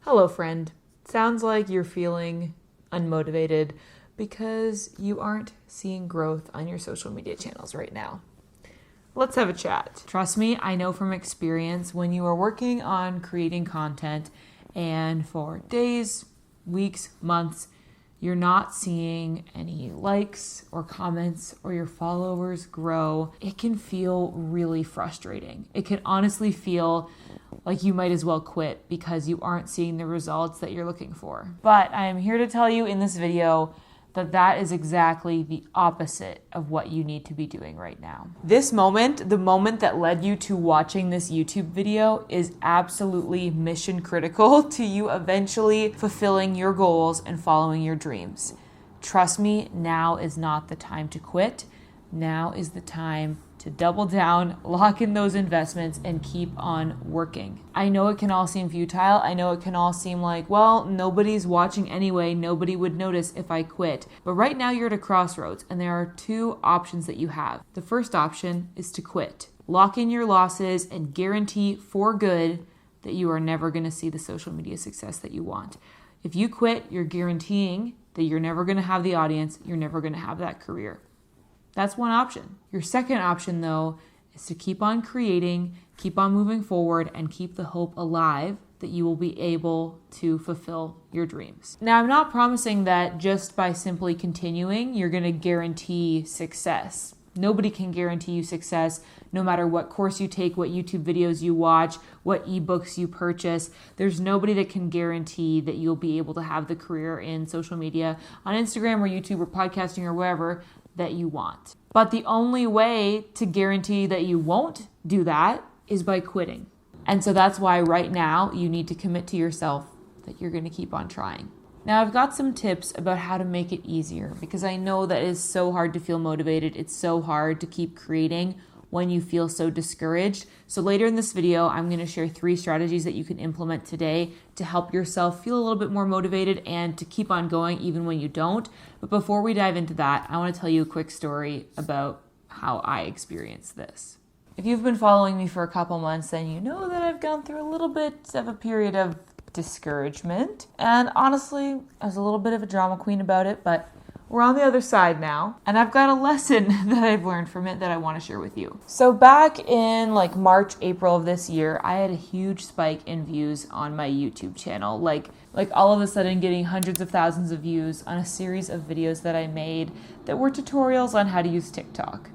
Hello, friend. Sounds like you're feeling unmotivated because you aren't seeing growth on your social media channels right now. Let's have a chat. Trust me, I know from experience when you are working on creating content and for days, weeks, months, you're not seeing any likes or comments or your followers grow, it can feel really frustrating. It can honestly feel like you might as well quit because you aren't seeing the results that you're looking for. But I am here to tell you in this video that that is exactly the opposite of what you need to be doing right now. This moment, the moment that led you to watching this YouTube video, is absolutely mission critical to you eventually fulfilling your goals and following your dreams. Trust me, now is not the time to quit. Now is the time to double down, lock in those investments, and keep on working. I know it can all seem futile. I know it can all seem like, well, nobody's watching anyway. Nobody would notice if I quit. But right now you're at a crossroads, and there are two options that you have. The first option is to quit. Lock in your losses and guarantee for good that you are never going to see the social media success that you want. If you quit, you're guaranteeing that you're never going to have the audience. You're never going to have that career. That's one option. Your second option, though, is to keep on creating, keep on moving forward, and keep the hope alive that you will be able to fulfill your dreams. Now, I'm not promising that just by simply continuing, you're going to guarantee success. Nobody can guarantee you success, no matter what course you take, what YouTube videos you watch, what ebooks you purchase. There's nobody that can guarantee that you'll be able to have the career in social media, on Instagram or YouTube or podcasting or wherever, that you want. But the only way to guarantee that you won't do that is by quitting. And so that's why right now you need to commit to yourself that you're going to keep on trying. Now, I've got some tips about how to make it easier because I know that it's so hard to feel motivated. It's so hard to keep creating when you feel so discouraged. So later in this video, I'm going to share 3 strategies that you can implement today to help yourself feel a little bit more motivated and to keep on going even when you don't. But before we dive into that, I want to tell you a quick story about how I experienced this. If you've been following me for a couple months, then you know that I've gone through a little bit of a period of discouragement. And honestly, I was a little bit of a drama queen about it, but we're on the other side now, and I've got a lesson that I've learned from it that I want to share with you. So back in March, April of this year, I had a huge spike in views on my YouTube channel. Like all of a sudden getting hundreds of thousands of views on a series of videos that I made that were tutorials on how to use TikTok.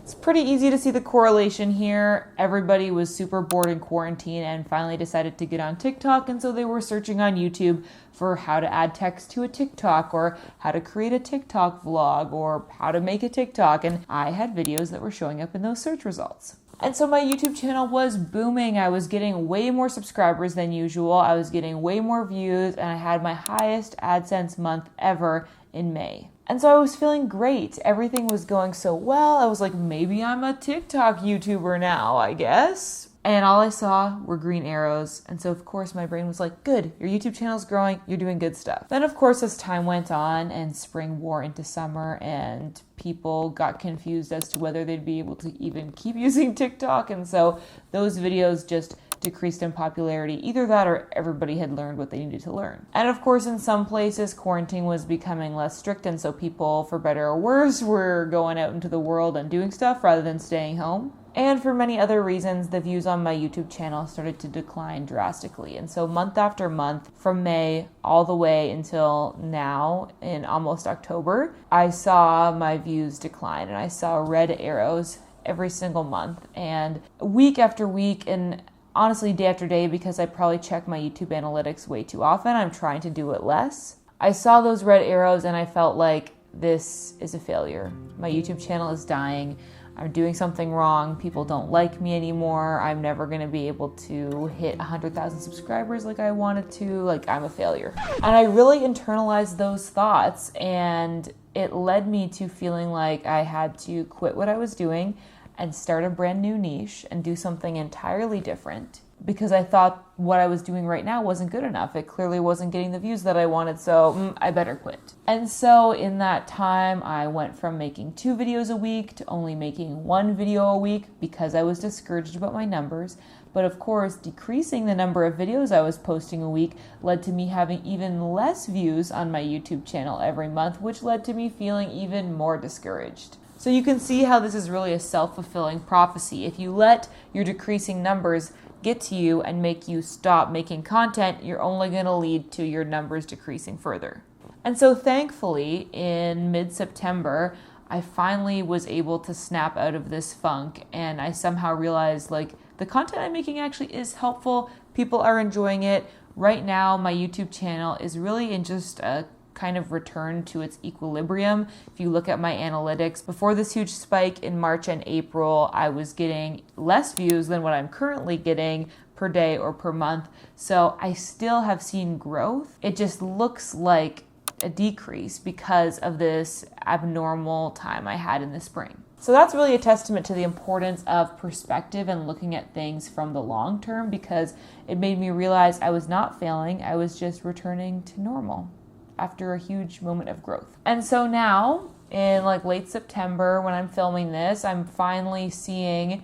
It's pretty easy to see the correlation here. Everybody was super bored in quarantine and finally decided to get on TikTok, and so they were searching on YouTube for how to add text to a TikTok or how to create a TikTok vlog or how to make a TikTok, and I had videos that were showing up in those search results. And so my YouTube channel was booming. I was getting way more subscribers than usual. I was getting way more views, and I had my highest AdSense month ever in May. And so I was feeling great. Everything was going so well. I was like, maybe I'm a TikTok YouTuber now, I guess. And all I saw were green arrows. And so, of course, my brain was like, good, your YouTube channel's growing. You're doing good stuff. Then, of course, as time went on and spring wore into summer and people got confused as to whether they'd be able to even keep using TikTok. And so those videos just decreased in popularity. Either that or everybody had learned what they needed to learn. And of course, in some places, quarantine was becoming less strict, and so people, for better or worse, were going out into the world and doing stuff rather than staying home. And for many other reasons, the views on my YouTube channel started to decline drastically. And so month after month, from May all the way until now in almost October, I saw my views decline, and I saw red arrows every single month. And week after week, and honestly, day after day, because I probably check my YouTube analytics way too often, I'm trying to do it less. I saw those red arrows and I felt like this is a failure. My YouTube channel is dying. I'm doing something wrong. People don't like me anymore. I'm never going to be able to hit 100,000 subscribers like I wanted to. Like, I'm a failure. And I really internalized those thoughts, and it led me to feeling like I had to quit what I was doing and start a brand new niche and do something entirely different, because I thought what I was doing right now wasn't good enough. It clearly wasn't getting the views that I wanted, so I better quit. And so in that time, I went from making 2 videos a week to only making 1 video a week because I was discouraged about my numbers, But of course, decreasing the number of videos I was posting a week led to me having even less views on my YouTube channel every month, which led to me feeling even more discouraged. So you can see how this is really a self-fulfilling prophecy. If you let your decreasing numbers get to you and make you stop making content, you're only going to lead to your numbers decreasing further. And so thankfully, in mid-September, I finally was able to snap out of this funk, and I somehow realized the content I'm making actually is helpful. People are enjoying it. Right now, my YouTube channel is really in just a kind of return to its equilibrium. If you look at my analytics, before this huge spike in March and April, I was getting less views than what I'm currently getting per day or per month. So I still have seen growth. It just looks like a decrease because of this abnormal time I had in the spring. So that's really a testament to the importance of perspective and looking at things from the long term, because it made me realize I was not failing. I was just returning to normal after a huge moment of growth. And so now in late September, when I'm filming this, I'm finally seeing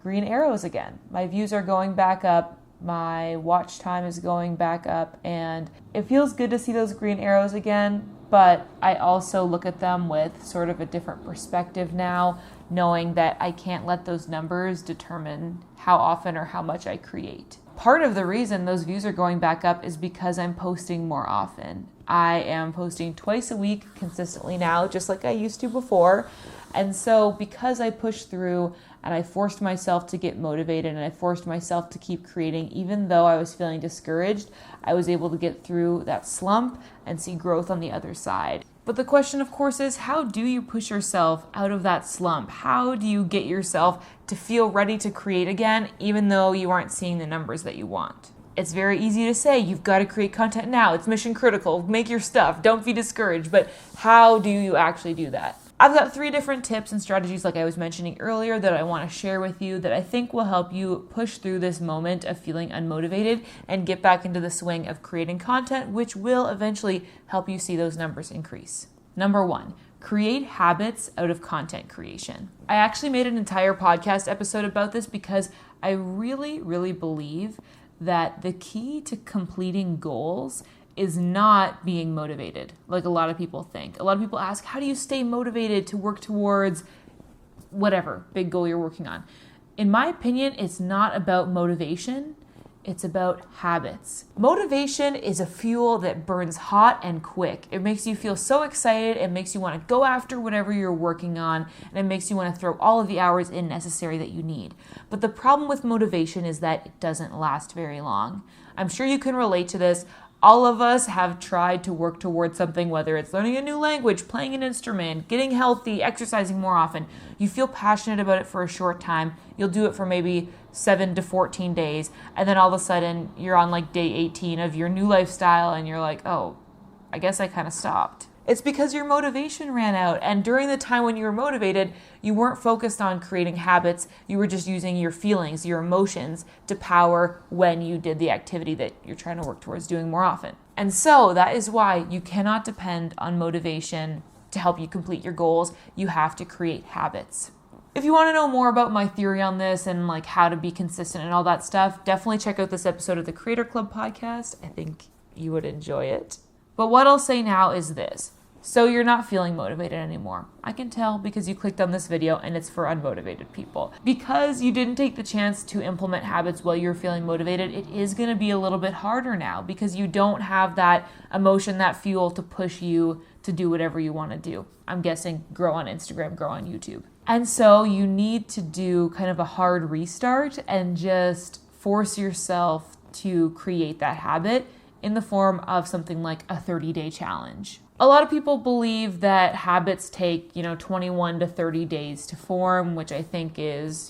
green arrows again. My views are going back up. My watch time is going back up, and it feels good to see those green arrows again, but I also look at them with sort of a different perspective now, knowing that I can't let those numbers determine how often or how much I create. Part of the reason those views are going back up is because I'm posting more often. I am posting twice a week consistently now, just like I used to before. And so because I pushed through and I forced myself to get motivated and I forced myself to keep creating, even though I was feeling discouraged, I was able to get through that slump and see growth on the other side. But the question, of course, is how do you push yourself out of that slump? How do you get yourself to feel ready to create again, even though you aren't seeing the numbers that you want? It's very easy to say, you've got to create content now. It's mission critical. Make your stuff. Don't be discouraged. But how do you actually do that? I've got 3 different tips and strategies, like I was mentioning earlier, that I want to share with you that I think will help you push through this moment of feeling unmotivated and get back into the swing of creating content, which will eventually help you see those numbers increase. Number 1, create habits out of content creation. I actually made an entire podcast episode about this because I really, really believe that the key to completing goals is not being motivated, like a lot of people think. A lot of people ask, how do you stay motivated to work towards whatever big goal you're working on? In my opinion, it's not about motivation. It's about habits. Motivation is a fuel that burns hot and quick. It makes you feel so excited. It makes you want to go after whatever you're working on, and it makes you want to throw all of the hours in necessary that you need. But the problem with motivation is that it doesn't last very long. I'm sure you can relate to this. All of us have tried to work towards something, whether it's learning a new language, playing an instrument, getting healthy, exercising more often. You feel passionate about it for a short time. You'll do it for maybe 7 to 14 days. And then all of a sudden you're on day 18 of your new lifestyle and you're like, oh, I guess I kind of stopped. It's because your motivation ran out. And during the time when you were motivated, you weren't focused on creating habits. You were just using your feelings, your emotions to power when you did the activity that you're trying to work towards doing more often. And so that is why you cannot depend on motivation to help you complete your goals. You have to create habits. If you want to know more about my theory on this and how to be consistent and all that stuff, definitely check out this episode of the Creator Club podcast. I think you would enjoy it. But what I'll say now is this. So you're not feeling motivated anymore. I can tell because you clicked on this video and it's for unmotivated people. Because you didn't take the chance to implement habits while you're feeling motivated, it is going to be a little bit harder now because you don't have that emotion, that fuel to push you to do whatever you want to do. I'm guessing grow on Instagram, grow on YouTube. And so you need to do kind of a hard restart and just force yourself to create that habit in the form of something like a 30-day challenge. A lot of people believe that habits take, 21 to 30 days to form, which I think is,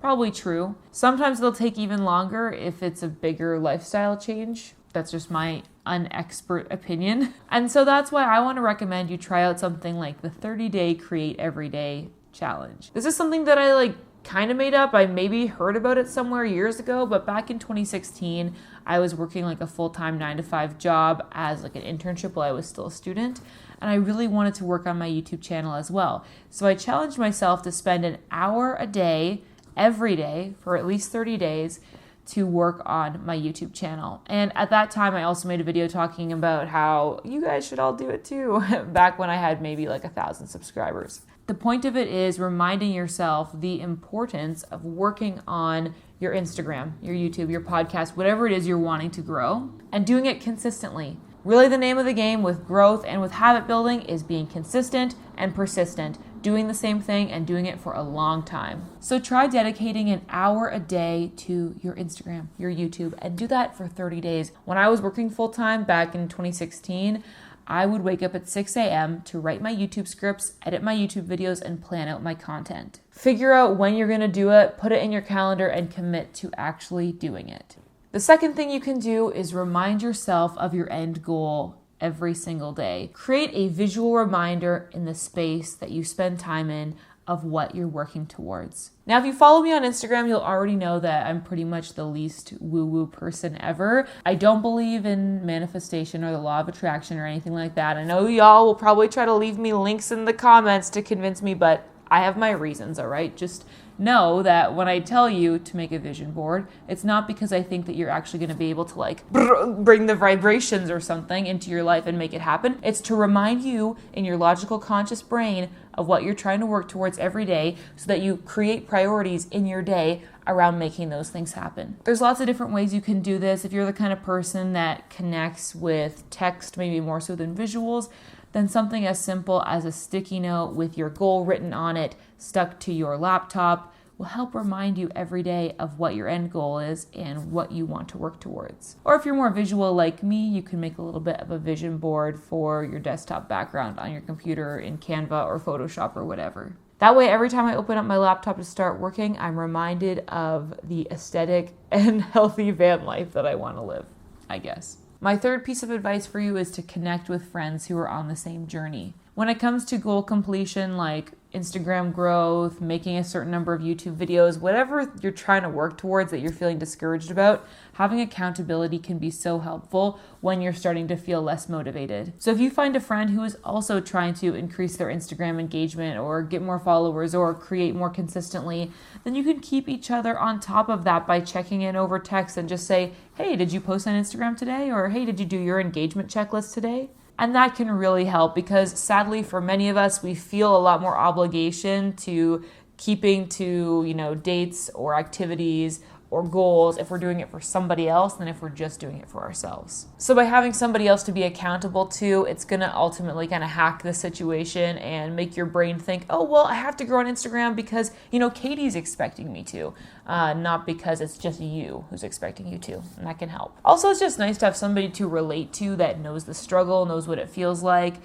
probably true. Sometimes they'll take even longer if it's a bigger lifestyle change. That's just my unexpert opinion. And so that's why I want to recommend you try out something like the 30-day Create Every Day challenge. This is something that I kind of made up. I maybe heard about it somewhere years ago, but back in 2016, I was working a full-time 9-to-5 job as an internship while I was still a student. And I really wanted to work on my YouTube channel as well. So I challenged myself to spend an hour a day every day for at least 30 days to work on my YouTube channel. And at that time, I also made a video talking about how you guys should all do it too, back when I had maybe like 1,000 subscribers. The point of it is reminding yourself the importance of working on your Instagram, your YouTube, your podcast, whatever it is you're wanting to grow, and doing it consistently. Really, the name of the game with growth and with habit building is being consistent and persistent, doing the same thing and doing it for a long time. So try dedicating an hour a day to your Instagram, your YouTube, and do that for 30 days. When I was working full-time back in 2016, I would wake up at 6 a.m. to write my YouTube scripts, edit my YouTube videos, and plan out my content. Figure out when you're going to do it, put it in your calendar, and commit to actually doing it. The second thing you can do is remind yourself of your end goal every single day. Create a visual reminder in the space that you spend time in of what you're working towards. Now, if you follow me on Instagram, you'll already know that I'm pretty much the least woo-woo person ever. I don't believe in manifestation or the law of attraction or anything like that. I know y'all will probably try to leave me links in the comments to convince me, but I have my reasons, all right? Just know that when I tell you to make a vision board, it's not because I think that you're actually going to be able to like bring the vibrations or something into your life and make it happen. It's to remind you in your logical conscious brain of what you're trying to work towards every day so that you create priorities in your day around making those things happen. There's lots of different ways you can do this. If you're the kind of person that connects with text, maybe more so than visuals, then something as simple as a sticky note with your goal written on it stuck to your laptop will help remind you every day of what your end goal is and what you want to work towards. Or if you're more visual like me, you can make a little bit of a vision board for your desktop background on your computer in Canva or Photoshop or whatever. That way, every time I open up my laptop to start working, I'm reminded of the aesthetic and healthy van life that I want to live, I guess. My third piece of advice for you is to connect with friends who are on the same journey. When it comes to goal completion, like Instagram growth, making a certain number of YouTube videos, whatever you're trying to work towards that you're feeling discouraged about, having accountability can be so helpful when you're starting to feel less motivated. So if you find a friend who is also trying to increase their Instagram engagement or get more followers or create more consistently, then you can keep each other on top of that by checking in over text and just say, hey, did you post on Instagram today? Or hey, did you do your engagement checklist today? And that can really help because sadly for many of us, we feel a lot more obligation to keeping to, dates or activities or goals if we're doing it for somebody else than if we're just doing it for ourselves. So by having somebody else to be accountable to, it's going to ultimately kind of hack the situation and make your brain think, oh, well, I have to grow on Instagram because, Katie's expecting me to, not because it's just you who's expecting you to, and that can help. Also, it's just nice to have somebody to relate to that knows the struggle, knows what it feels like,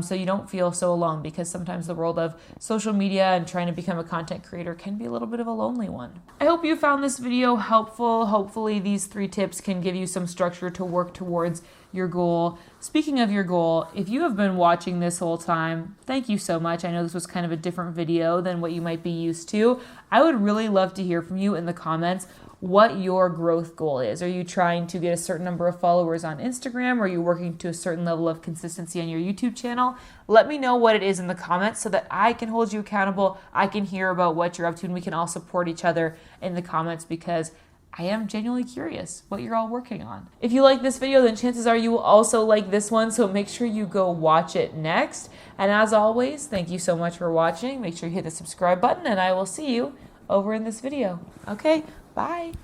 so you don't feel so alone because sometimes the world of social media and trying to become a content creator can be a little bit of a lonely one. I hope you found this video helpful. Hopefully these 3 tips can give you some structure to work towards your goal. Speaking of your goal, if you have been watching this whole time, thank you so much. I know this was kind of a different video than what you might be used to. I would really love to hear from you in the comments what your growth goal is. Are you trying to get a certain number of followers on Instagram? Or are you working to a certain level of consistency on your YouTube channel? Let me know what it is in the comments so that I can hold you accountable. I can hear about what you're up to and we can all support each other in the comments because I am genuinely curious what you're all working on. If you like this video, then chances are you will also like this one, so make sure you go watch it next. And as always, thank you so much for watching. Make sure you hit the subscribe button and I will see you over in this video. Okay, bye.